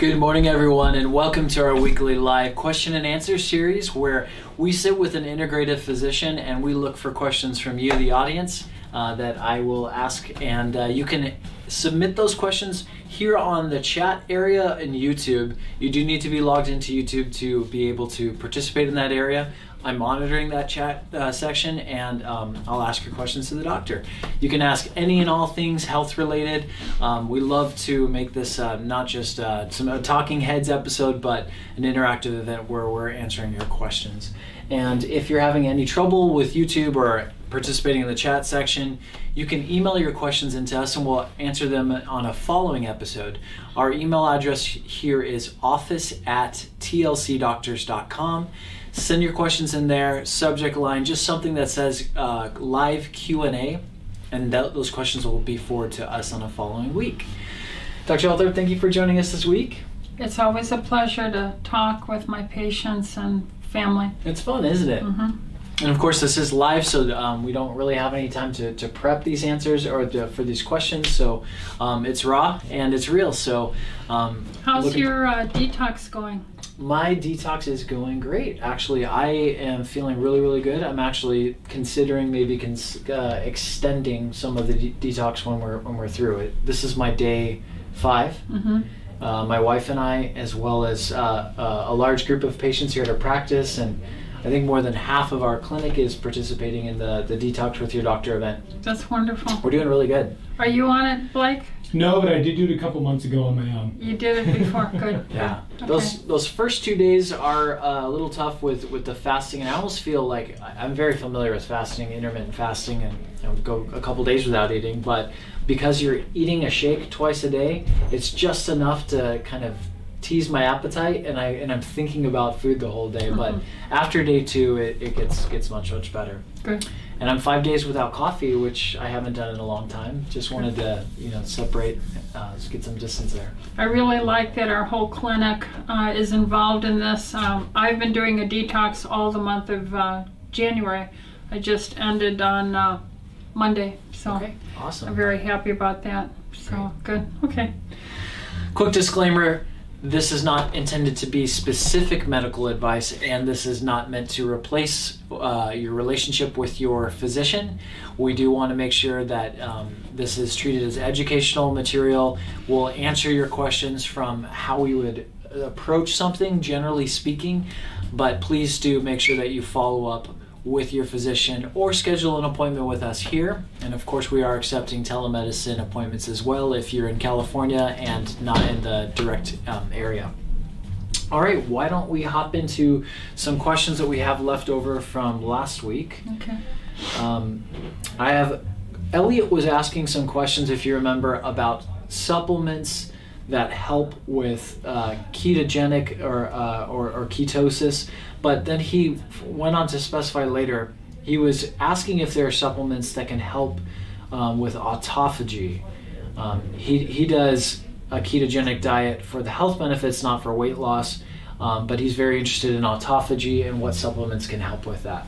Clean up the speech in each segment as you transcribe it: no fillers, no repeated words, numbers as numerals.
Good morning, everyone, and welcome to our weekly live question and answer series where we sit with an integrative physician and we look for questions from you, the audience, that I will ask. And you can submit those questions here on the chat area in YouTube. You do need to be logged into YouTube to be able to participate in that area. I'm monitoring that chat section, and I'll ask your questions to the doctor. You can ask any and all things health related. We love to make this not just some talking heads episode, but an interactive event where we're answering your questions. And if you're having any trouble with YouTube or participating in the chat section, you can email your questions into us and we'll answer them on a following episode. Our email address here is office@tlcdoctors.com. Send your questions in there, subject line, just something that says live Q&A, and those questions will be forwarded to us on a following week. Dr. Althorp, thank you for joining us this week. It's always a pleasure to talk with my patients and family. It's fun, isn't it? Mm-hmm. And of course, this is live, so we don't really have any time to prep these answers or for these questions. So it's raw and it's real. So how's your detox going? My detox is going great. Actually, I am feeling really, really good. I'm actually considering maybe extending some of the detox when we're through it. This is my day 5. Mm-hmm. My wife and I, as well as a large group of patients here at our practice, and I think more than half of our clinic is participating in the Detox with Your Doctor event. That's wonderful. We're doing really good. Are you on it, Blake? No, but I did do it a couple months ago on my own. You did it before, good. Yeah. Okay. Those first 2 days are a little tough with the fasting, and I almost feel like I'm very familiar with fasting, intermittent fasting, and go a couple days without eating, but because you're eating a shake twice a day, it's just enough to kind of tease my appetite, and I'm thinking about food the whole day. Mm-hmm. But after day 2, it gets much better. Good. And I'm 5 days without coffee, which I haven't done in a long time. Just wanted to separate, get some distance there. I really like that our whole clinic is involved in this. I've been doing a detox all the month of January. I just ended on Monday, so okay, awesome. I'm very happy about that. So good. Okay. Quick disclaimer. This is not intended to be specific medical advice, and this is not meant to replace your relationship with your physician. We do want to make sure that this is treated as educational material. We'll answer your questions from how we would approach something, generally speaking, but please do make sure that you follow up with your physician or schedule an appointment with us here. And of course, we are accepting telemedicine appointments as well if you're in California and not in the direct area. All right, why don't we hop into some questions that we have left over from last week. Okay. Elliot was asking some questions, if you remember, about supplements that help with ketogenic or ketosis, but then he went on to specify later, he was asking if there are supplements that can help with autophagy. He does a ketogenic diet for the health benefits, not for weight loss, but he's very interested in autophagy and what supplements can help with that.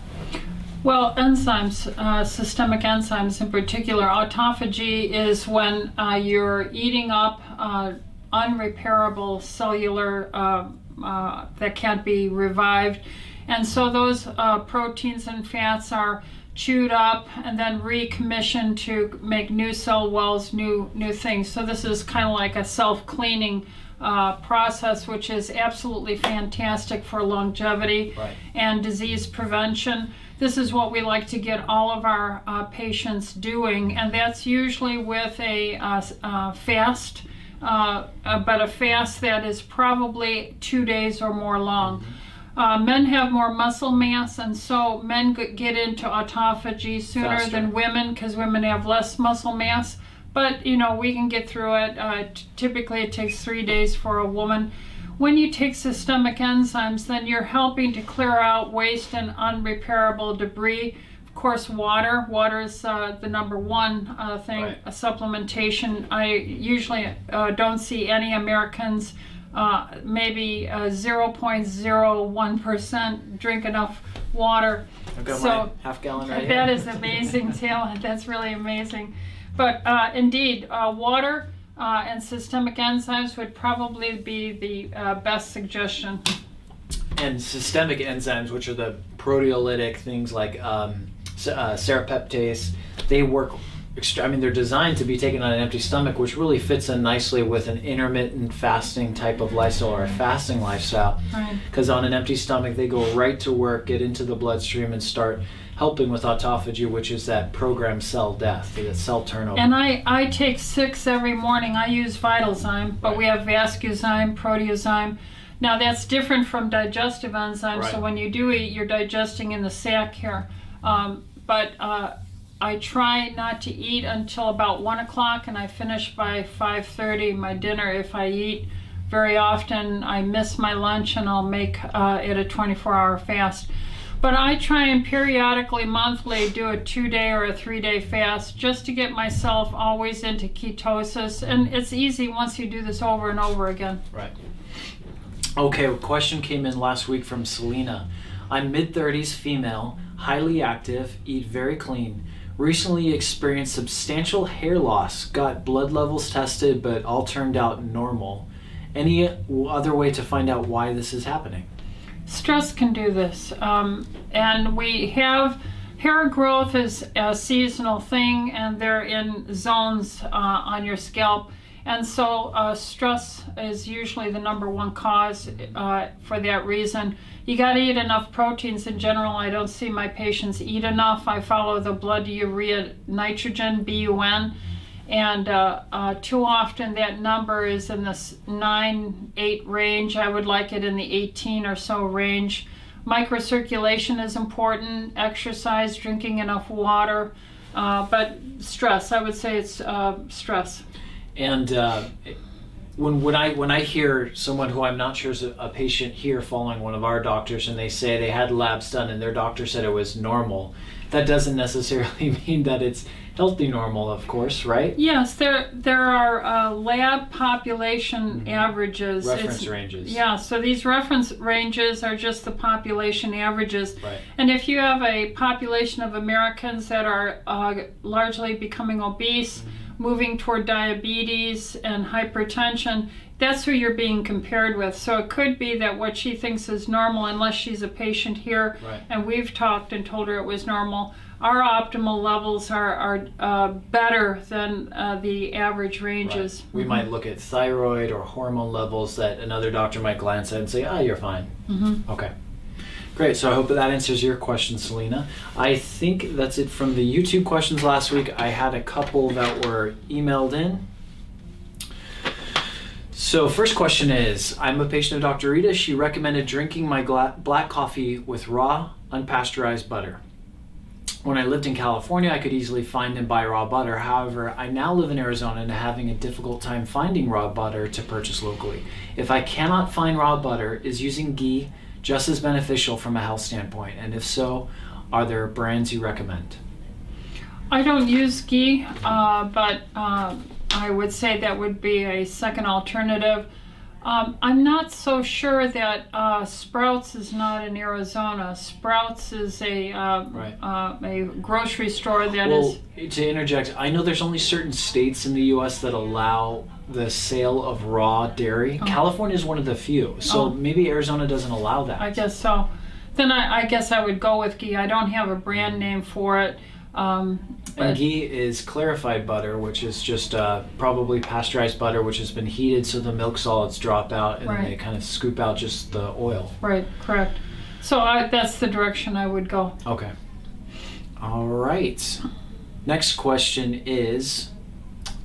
Well, enzymes, systemic enzymes in particular. Autophagy is when you're eating up unrepairable cellular that can't be revived. And so those proteins and fats are chewed up and then recommissioned to make new cell walls, new things. So this is kind of like a self-cleaning process, which is absolutely fantastic for longevity and disease prevention. This is what we like to get all of our patients doing, and that's usually with a fast, but a fast that is probably 2 days or more long. Men have more muscle mass, and so men get into autophagy sooner Faster than women because women have less muscle mass. But we can get through it. Typically it takes 3 days for a woman. When you take systemic enzymes, then you're helping to clear out waste and unrepairable debris. Of course, water. Water is the number one thing, a supplementation. I usually don't see any Americans, maybe 0.01% drink enough water. I've got my half gallon right here. That is amazing, Taylor. That's really amazing. But indeed, water and systemic enzymes would probably be the best suggestion. And systemic enzymes, which are the proteolytic things like serrapeptase, they work. They're designed to be taken on an empty stomach, which really fits in nicely with an intermittent fasting type of lifestyle or a fasting lifestyle. Right. Because on an empty stomach, they go right to work, get into the bloodstream, and start helping with autophagy, which is that programmed cell death, that cell turnover. And I take 6 every morning. I use Vitalzyme, but we have Vascuzyme, Proteozyme. Now that's different from digestive enzymes, Right. so when you do eat, you're digesting in the sac here. I try not to eat until about 1 o'clock, and I finish by 5:30 my dinner. If I eat very often, I miss my lunch, and I'll make it a 24-hour fast. But I try and periodically, monthly, do a 2-day or a 3-day fast just to get myself always into ketosis. And it's easy once you do this over and over again. Right. Okay, a question came in last week from Selena. I'm mid-30s, female, highly active, eat very clean. Recently experienced substantial hair loss, got blood levels tested, but all turned out normal. Any other way to find out why this is happening? Stress can do this. And we have hair growth is a seasonal thing, and they're in zones on your scalp. And so stress is usually the number one cause for that reason. You got to eat enough proteins in general. I don't see my patients eat enough. I follow the blood urea nitrogen, BUN, and too often that number is in the 9-8 range. I would like it in the 18 or so range. Microcirculation is important, exercise, drinking enough water, but stress, I would say it's stress. And when I hear someone who I'm not sure is a patient here following one of our doctors, and they say they had labs done and their doctor said it was normal, that doesn't necessarily mean that it's healthy normal, of course, right? Yes, there are lab population averages. Reference ranges. Yeah, so these reference ranges are just the population averages. Right. And if you have a population of Americans that are largely becoming obese, moving toward diabetes and hypertension, that's who you're being compared with. So it could be that what she thinks is normal, unless she's a patient here, Right. and we've talked and told her it was normal, our optimal levels are better than the average ranges. Right. We might look at thyroid or hormone levels that another doctor might glance at and say, you're fine. Okay. Great, so I hope that answers your question, Selena. I think that's it from the YouTube questions last week. I had a couple that were emailed in. So first question is, I'm a patient of Dr. Rita. She recommended drinking my black coffee with raw, unpasteurized butter. When I lived in California, I could easily find and buy raw butter. However, I now live in Arizona and having a difficult time finding raw butter to purchase locally. If I cannot find raw butter, is using ghee just as beneficial from a health standpoint? And if so, are there brands you recommend? I don't use ghee, but I would say that would be a second alternative. I'm not so sure that Sprouts is not in Arizona. Sprouts is a grocery store that is. Well, to interject, I know there's only certain states in the U.S. that allow the sale of raw dairy. California is one of the few, so maybe Arizona doesn't allow that. I guess so. Then I guess I would go with ghee. I don't have a brand name for it. And ghee is clarified butter, which is just probably pasteurized butter, which has been heated so the milk solids drop out, and then they kind of scoop out just the oil. Right, correct. So that's the direction I would go. Okay. All right. Next question is,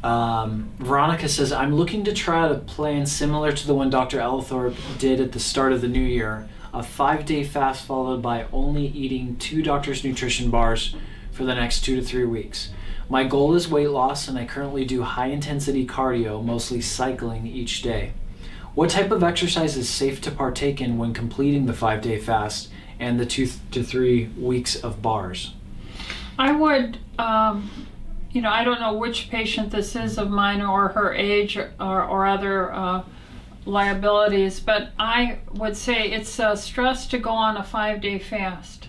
Veronica says, I'm looking to try out a plan similar to the one Dr. Althorpe did at the start of the new year, a 5-day fast followed by only eating 2 Doctor's Nutrition bars for the next 2 to 3 weeks. My goal is weight loss, and I currently do high-intensity cardio, mostly cycling each day. What type of exercise is safe to partake in when completing the 5-day fast and the 2 to 3 weeks of bars? I would, I don't know which patient this is of mine or her age or other liabilities, but I would say it's a stress to go on a 5-day fast.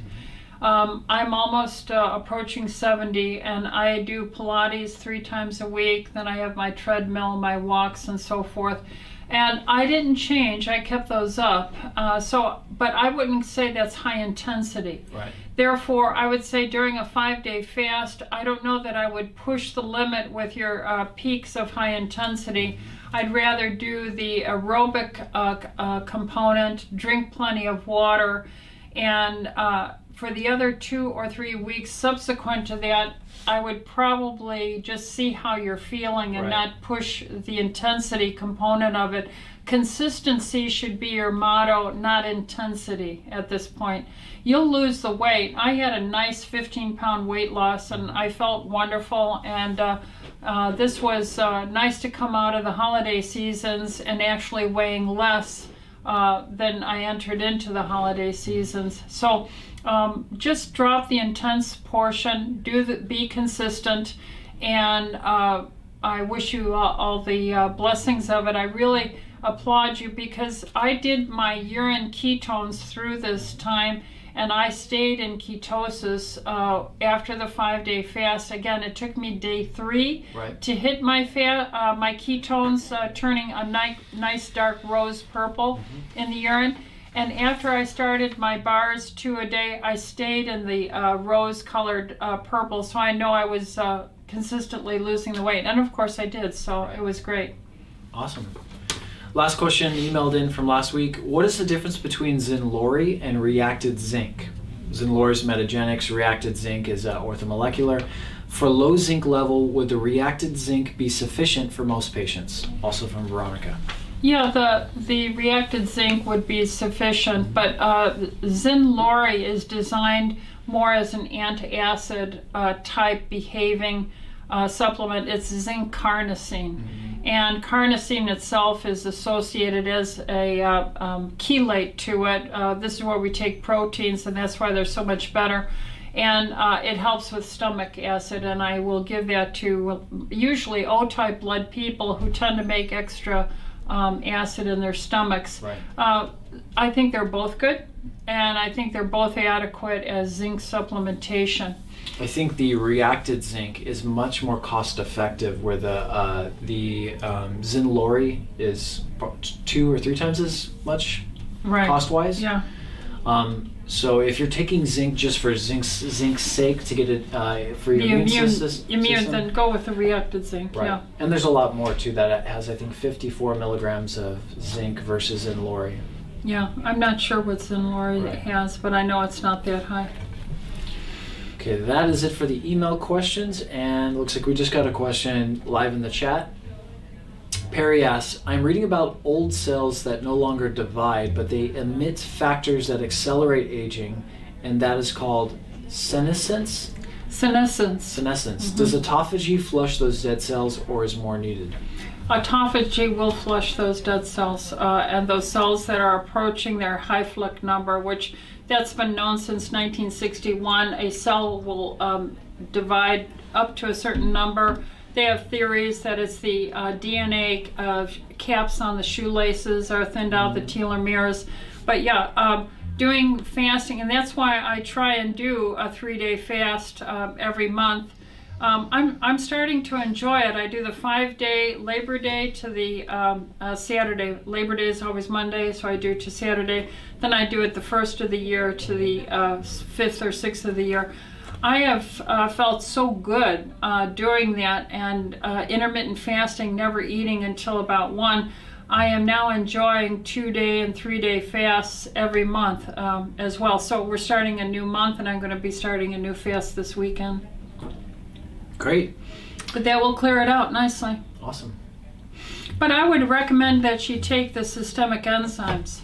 I'm almost approaching 70, and I do Pilates 3 times a week. Then I have my treadmill, my walks, and so forth. And I didn't change. I kept those up. But I wouldn't say that's high intensity. Right. Therefore, I would say during a 5-day fast, I don't know that I would push the limit with your peaks of high intensity. I'd rather do the aerobic component, drink plenty of water, and for the other 2 or 3 weeks subsequent to that, I would probably just see how you're feeling and Right. not push the intensity component of it. Consistency should be your motto, not intensity at this point. You'll lose the weight. I had a nice 15-pound weight loss, and I felt wonderful. And this was nice to come out of the holiday seasons and actually weighing less than I entered into the holiday seasons. So just drop the intense portion, be consistent, and I wish you all the blessings of it. I really applaud you because I did my urine ketones through this time, and I stayed in ketosis after the 5-day fast. Again, it took me day 3 Right. to hit my my ketones turning a nice dark rose purple in the urine. And after I started my bars 2 a day, I stayed in the rose-colored purple, so I know I was consistently losing the weight. And of course I did, so Right. it was great. Awesome. Last question emailed in from last week. What is the difference between Zinlori and reacted zinc? Zinlori is metagenics, reacted zinc is orthomolecular. For low zinc level, would the reacted zinc be sufficient for most patients? Also from Veronica. Yeah, the reacted zinc would be sufficient, but Zinlori is designed more as an antacid type behaving supplement. It's zinc carnosine. And carnosine itself is associated as a chelate to it. This is where we take proteins, and that's why they're so much better. And it helps with stomach acid, and I will give that to usually O-type blood people who tend to make extra acid in their stomachs. Right. I think they're both good, and I think they're both adequate as zinc supplementation. I think the reacted zinc is much more cost effective, where the Zinlori is 2 or 3 times as much Right. cost wise. Yeah. So if you're taking zinc just for zinc's sake to get it for your The immune system, then go with the reacted zinc. right? Yeah. And there's a lot more too that it has. I think 54 milligrams of zinc versus Zinlori. Yeah. I'm not sure what Zinlori Right. has, but I know it's not that high. Okay, that is it for the email questions, and looks like we just got a question live in the chat. Perry asks, I'm reading about old cells that no longer divide, but they emit factors that accelerate aging, and that is called senescence? Senescence. Senescence. Does autophagy flush those dead cells, or is more needed? Autophagy will flush those dead cells, and those cells that are approaching their high Flick number, which that's been known since 1961. A cell will divide up to a certain number. They have theories that it's the DNA caps on the shoelaces are thinned out, the telomeres. But yeah, doing fasting, and that's why I try and do a 3-day fast every month. I'm starting to enjoy it. I do the 5-day Labor Day to the Saturday. Labor Day is always Monday, so I do to Saturday. Then I do it the 1st of the year to the 5th or 6th of the year. I have felt so good doing that, and intermittent fasting, never eating until about 1. I am now enjoying 2-day and 3-day fasts every month as well. So we're starting a new month, and I'm going to be starting a new fast this weekend. Great. But that will clear it out nicely. Awesome. But I would recommend that you take the systemic enzymes,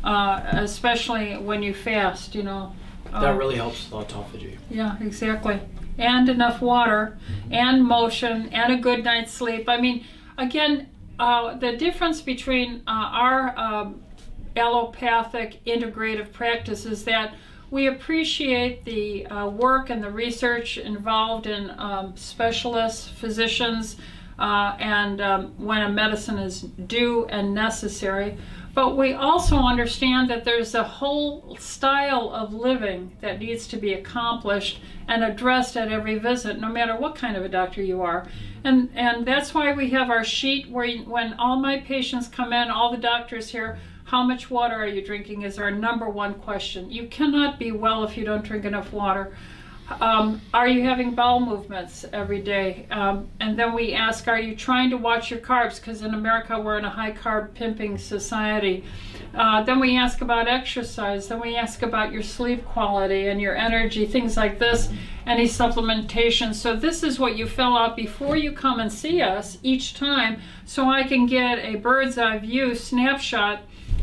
especially when you fast, you know. That really helps with autophagy. Yeah, exactly. And enough water, and motion, and a good night's sleep. I mean, again, the difference between our allopathic integrative practice is that we appreciate the work and the research involved in specialists, physicians, and when a medicine is due and necessary. But we also understand that there's a whole style of living that needs to be accomplished and addressed at every visit, no matter what kind of a doctor you are. And that's why we have our sheet where when all my patients come in, all the doctors here, how much water are you drinking is our number one question. You cannot be well if you don't drink enough water. Are you having bowel movements every day? And then we ask, are you trying to watch your carbs? Because in America, we're in a high carb pimping society. Then we ask about exercise. Then we ask about your sleep quality and your energy, things like this, any supplementation. So this is what you fill out before you come and see us each time, so I can get a bird's eye view snapshot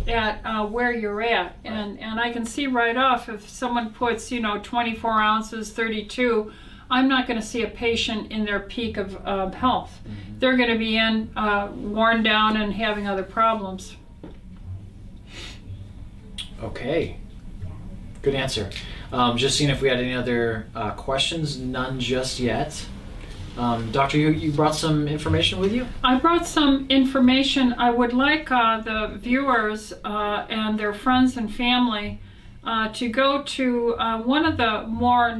at where you're at, and I can see right off if someone puts 24 ounces, 32. I'm not going to see a patient in their peak of health. They're going to be worn down and having other problems. Okay, good answer. Just seeing if we had any other questions. None just yet. Doctor, you brought some information with you? I brought some information. I would like the viewers and their friends and family to go to one of the more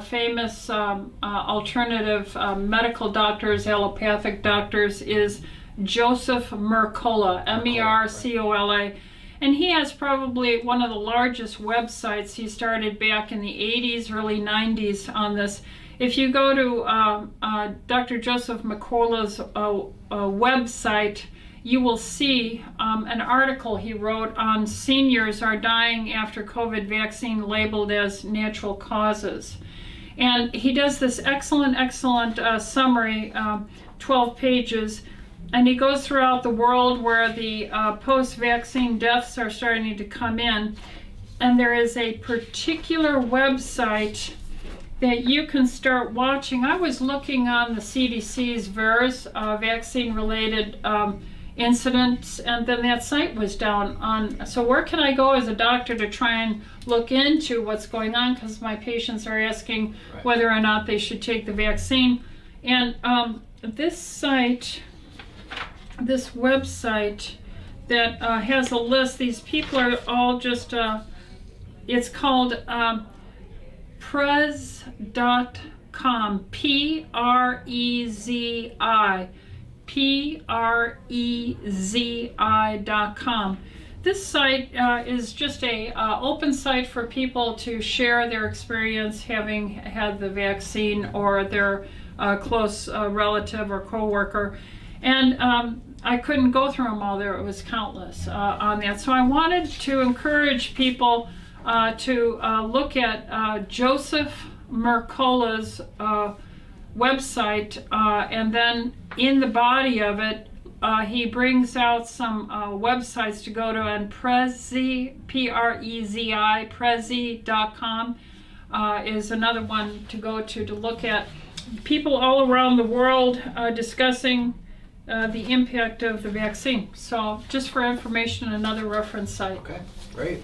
famous alternative medical doctors, allopathic doctors, is Joseph Mercola, Mercola. And he has probably one of the largest websites. He started back in the 80s, early 90s on this. If you go to Dr. Joseph Mercola's website, you will see an article he wrote on seniors are dying after COVID vaccine labeled as natural causes. And he does this excellent summary, 12 pages, and he goes throughout the world where the post-vaccine deaths are starting to come in. And there is a particular website that you can start watching. I was looking on the CDC's VAERS, vaccine-related incidents, and then that site was down on. So where can I go as a doctor to try and look into what's going on? Because my patients are asking whether or not they should take the vaccine. And this site, this website that has a list, these people are all just, it's called Prezi.com, Prezi.com. This site is just a open site for people to share their experience having had the vaccine or their close relative or coworker. And I couldn't go through them all there. It was countless on that. So I wanted to encourage people to look at Joseph Mercola's website, and then in the body of it, he brings out some websites to go to, and Prezi, Prezi, Prezi.com is another one to go to look at. People all around the world discussing the impact of the vaccine. So just for information, another reference site. Okay, great.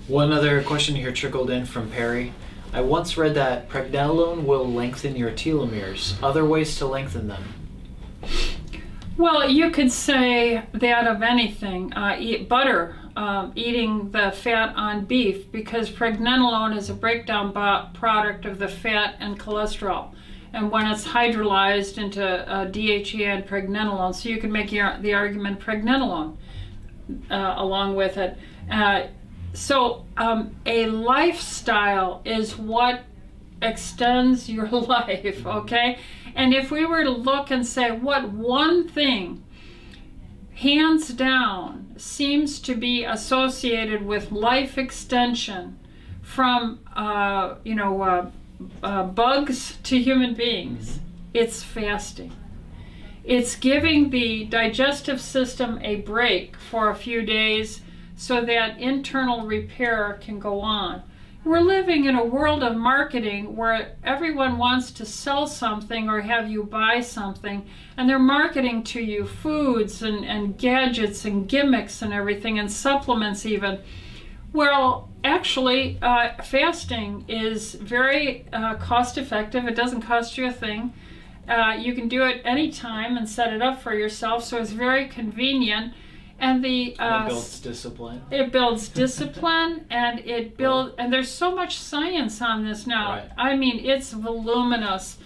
One other question here trickled in from Perry. I once read that pregnenolone will lengthen your telomeres. Other ways to lengthen them? Well, you could say that of anything. Eat butter, eating the fat on beef, because pregnenolone is a breakdown product of the fat and cholesterol. And when it's hydrolyzed into DHEA and pregnenolone, so you can make the argument pregnenolone along with it. So a lifestyle is what extends your life, okay? And if we were to look and say what one thing, hands down, seems to be associated with life extension from, bugs to human beings, it's fasting. It's giving the digestive system a break for a few days so that internal repair can go on. We're living in a world of marketing where everyone wants to sell something or have you buy something, and they're marketing to you foods and gadgets and gimmicks and everything, and supplements even. Well, actually, fasting is very cost effective. It doesn't cost you a thing. You can do it anytime and set it up for yourself, so it's very convenient. And the It builds discipline. it builds discipline, and and there's so much science on this now. Right. I mean, it's voluminous.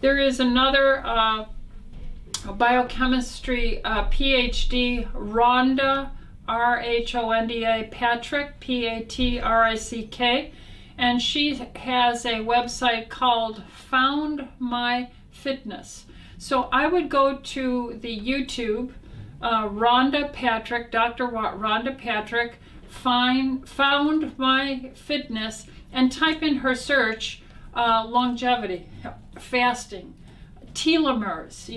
There is another biochemistry PhD, Rhonda, Rhonda Patrick, Patrick, and she has a website called Found My Fitness. So I would go to the YouTube, Rhonda Patrick, Dr. Rhonda Patrick, Found My Fitness, and type in her search, longevity, fasting, telomeres,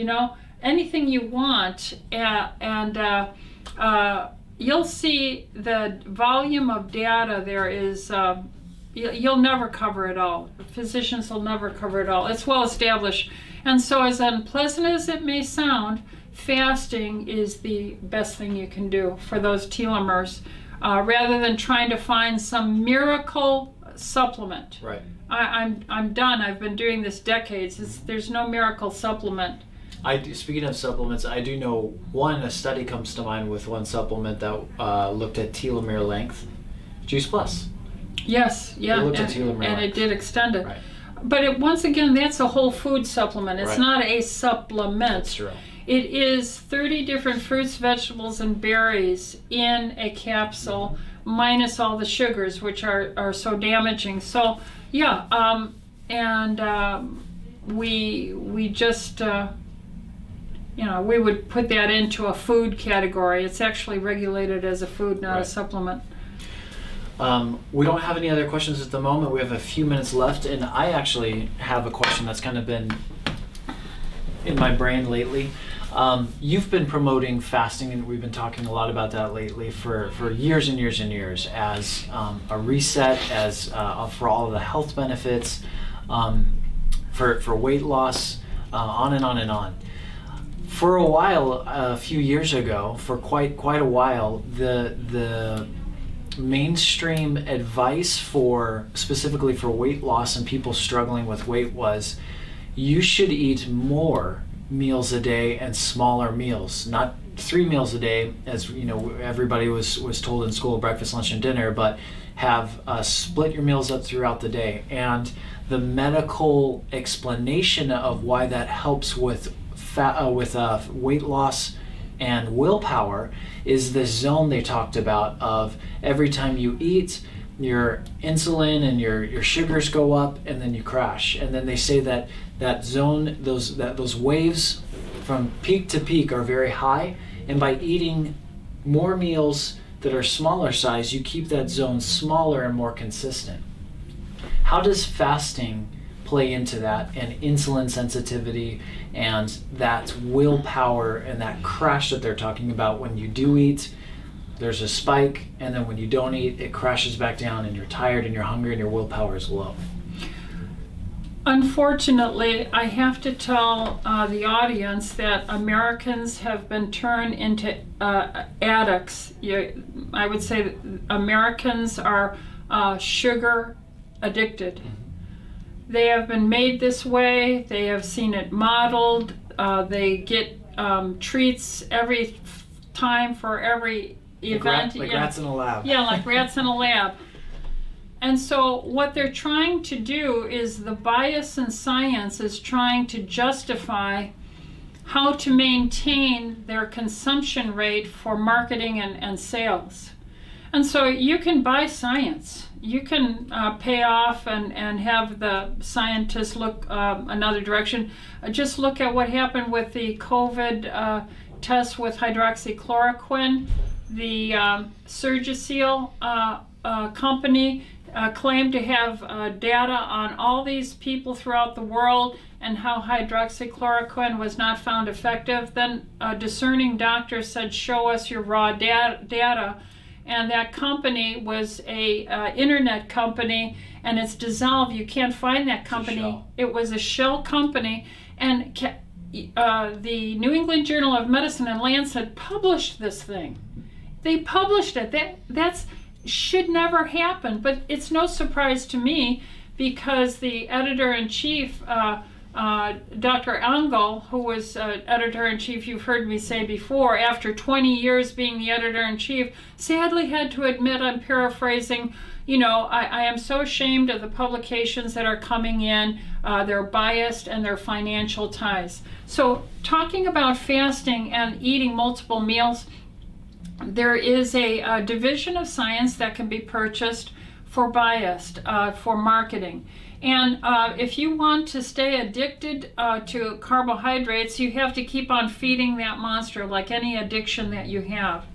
anything you want, and you'll see the volume of data there is, you'll never cover it all. Physicians will never cover it all. It's well established. And so as unpleasant as it may sound, fasting is the best thing you can do for those telomeres, rather than trying to find some miracle supplement. Right. I'm done. I've been doing this decades. There's no miracle supplement. Speaking of supplements, I do know a study comes to mind with one supplement that looked at telomere length, Juice Plus. Yes, yeah, It looked at telomere and it length. did extend it. Right. But once again, that's a whole food supplement. It's Right. not a supplement. That's true. It is 30 different fruits, vegetables, and berries in a capsule, minus all the sugars, which are so damaging. So, yeah, we just, we would put that into a food category. It's actually regulated as a food, not a Right. supplement. We don't have any other questions at the moment. We have a few minutes left, and I actually have a question that's kind of been in my brain lately. You've been promoting fasting, and we've been talking a lot about that lately for years and years and years as a reset, as for all of the health benefits, for weight loss, on and on and on. For a while, a few years ago, for quite a while, the mainstream advice specifically for weight loss and people struggling with weight was you should eat more meals a day and smaller meals, not 3 meals a day as everybody was told in school, breakfast, lunch, and dinner, but have split your meals up throughout the day. And the medical explanation of why that helps with weight loss and willpower is the zone they talked about of every time you eat, your insulin and your sugars go up, and then you crash. And then they say that zone, those waves from peak to peak are very high, and by eating more meals that are smaller size, you keep that zone smaller and more consistent. How does fasting play into that, and insulin sensitivity and that willpower and that crash that they're talking about? When you do eat, there's a spike, and then when you don't eat, it crashes back down, and you're tired and you're hungry and your willpower is low. Unfortunately, I have to tell the audience that Americans have been turned into addicts. I would say that Americans are sugar addicted. They have been made this way. They have seen it modeled. They get treats every time for every event. Like rats in a lab. Yeah, like rats in a lab. And so what they're trying to do is the bias in science is trying to justify how to maintain their consumption rate for marketing and sales. And so you can buy science. You can pay off and have the scientists look another direction. Just look at what happened with the COVID test with hydroxychloroquine. The Surgical company claimed to have data on all these people throughout the world and how hydroxychloroquine was not found effective. Then a discerning doctor said, show us your raw data. And that company was a internet company, and it's dissolved. You can't find that company. It was a shell company. And the New England Journal of Medicine and Lancet published this thing. They published it. That's should never happen, but it's no surprise to me because the editor-in-chief Dr. Engel, who was editor-in-chief, you've heard me say before, after 20 years being the editor-in-chief, sadly had to admit, I'm paraphrasing, I am so ashamed of the publications that are coming in. They're biased and they're financial ties. So talking about fasting and eating multiple meals, there is a division of science that can be purchased for biased, for marketing. And if you want to stay addicted to carbohydrates, you have to keep on feeding that monster, like any addiction that you have.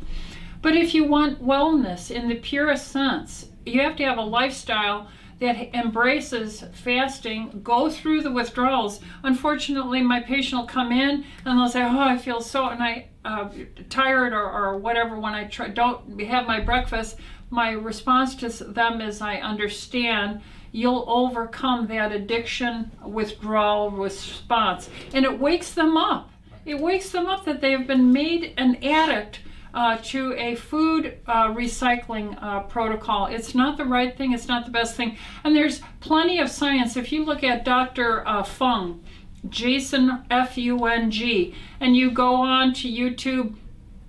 But if you want wellness in the purest sense, you have to have a lifestyle that embraces fasting, go through the withdrawals. Unfortunately, my patient will come in and they'll say, oh, I feel so tired or whatever when I don't have my breakfast. My response to them is, I understand. You'll overcome that addiction withdrawal response. And it wakes them up. It wakes them up that they've been made an addict to a food recycling protocol. It's not the right thing. It's not the best thing. And there's plenty of science. If you look at Dr. Fung, Jason Fung, and you go on to YouTube,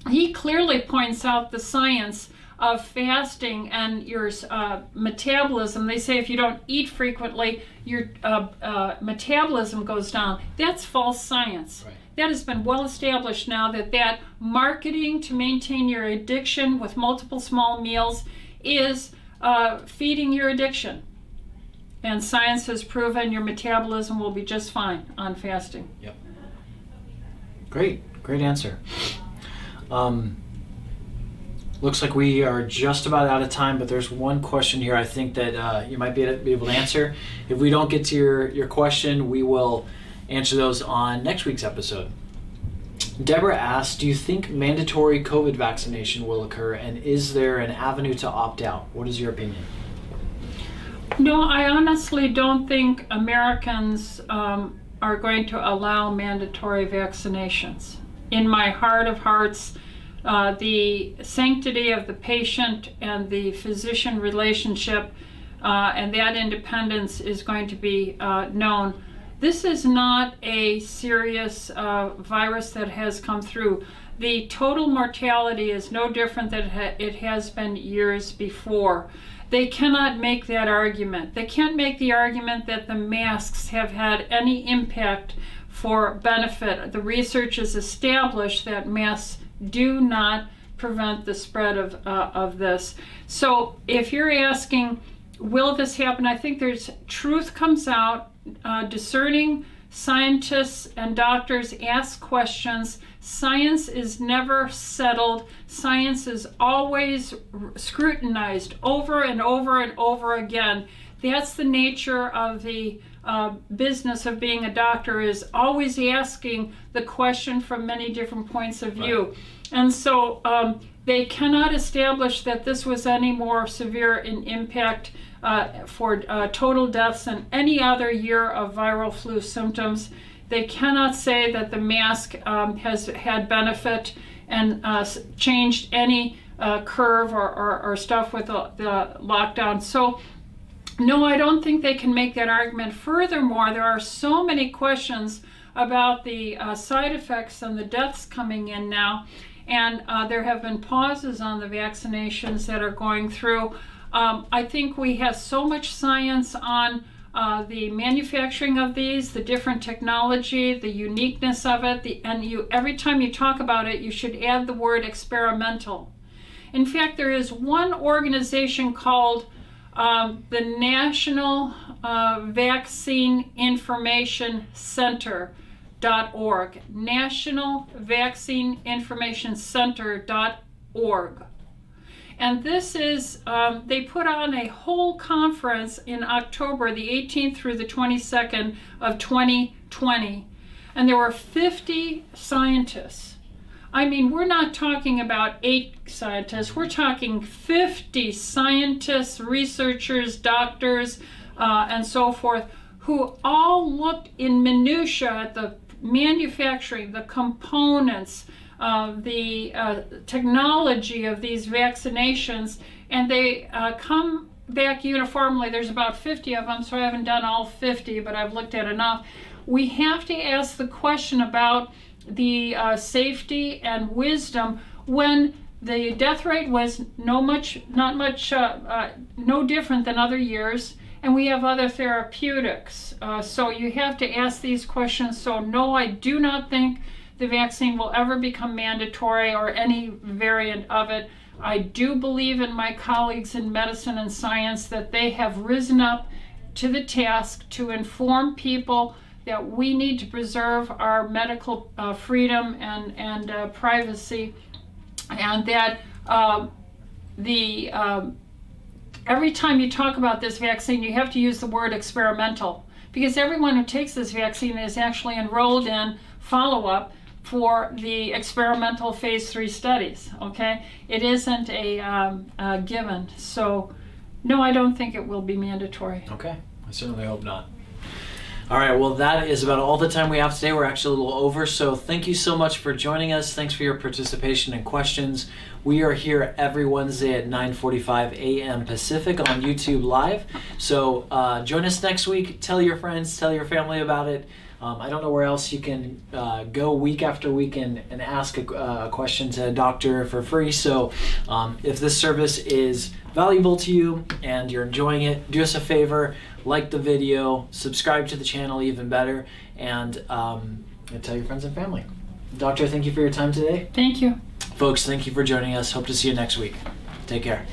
he clearly points out the science of fasting and your metabolism. They say if you don't eat frequently, your metabolism goes down. That's false science. Right. That has been well established now that marketing to maintain your addiction with multiple small meals is feeding your addiction. And science has proven your metabolism will be just fine on fasting. Yep. Great answer. Looks like we are just about out of time, but there's one question here I think that you might be able to answer. If we don't get to your question, we will answer those on next week's episode. Deborah asks, do you think mandatory COVID vaccination will occur, and is there an avenue to opt out? What is your opinion? No, I honestly don't think Americans are going to allow mandatory vaccinations. In my heart of hearts, the sanctity of the patient and the physician relationship and that independence is going to be known. This is not a serious virus that has come through. The total mortality is no different than it has been years before. They cannot make that argument. They can't make the argument that the masks have had any impact for benefit. The research has established that masks do not prevent the spread of this. So if you're asking, will this happen? I think truth comes out. Discerning scientists and doctors ask questions. Science is never settled. Science is always scrutinized over and over and over again. That's the nature of the business of being a doctor, is always asking the question from many different points of view. Right. And so they cannot establish that this was any more severe in impact for total deaths than any other year of viral flu symptoms. They cannot say that the mask has had benefit and changed any curve or stuff with the lockdown. So no, I don't think they can make that argument. Furthermore, there are so many questions about the side effects and the deaths coming in now, and there have been pauses on the vaccinations that are going through. I think we have so much science on the manufacturing of these, the different technology, the uniqueness of it, every time you talk about it, you should add the word experimental. In fact, there is one organization called the National Vaccine Information Center.org, National Vaccine Information Center.org. And this is, they put on a whole conference in October, the 18th through the 22nd of 2020. And there were 50 scientists. I mean, we're not talking about 8 scientists. We're talking 50 scientists, researchers, doctors, and so forth, who all looked in minutia at the manufacturing, the components, the technology of these vaccinations, and they come back uniformly. There's about 50 of them, so I haven't done all 50, but I've looked at enough, we have to ask the question about the safety and wisdom when the death rate was no different than other years, and we have other therapeutics. So you have to ask these questions. So no, I do not think the vaccine will ever become mandatory or any variant of it. I do believe in my colleagues in medicine and science that they have risen up to the task to inform people that we need to preserve our medical freedom and privacy, and that every time you talk about this vaccine, you have to use the word experimental, because everyone who takes this vaccine is actually enrolled in follow-up for the experimental phase 3 studies, okay? It isn't a given. So, no, I don't think it will be mandatory. Okay, I certainly hope not. All right, well, that is about all the time we have today. We're actually a little over, so thank you so much for joining us. Thanks for your participation and questions. We are here every Wednesday at 9:45 a.m. Pacific on YouTube Live. So join us next week. Tell your friends, tell your family about it. I don't know where else you can go week after week and ask a question to a doctor for free. So if this service is valuable to you and you're enjoying it, do us a favor, like the video, subscribe to the channel even better, and tell your friends and family. Doctor, thank you for your time today. Thank you. Folks, thank you for joining us. Hope to see you next week. Take care.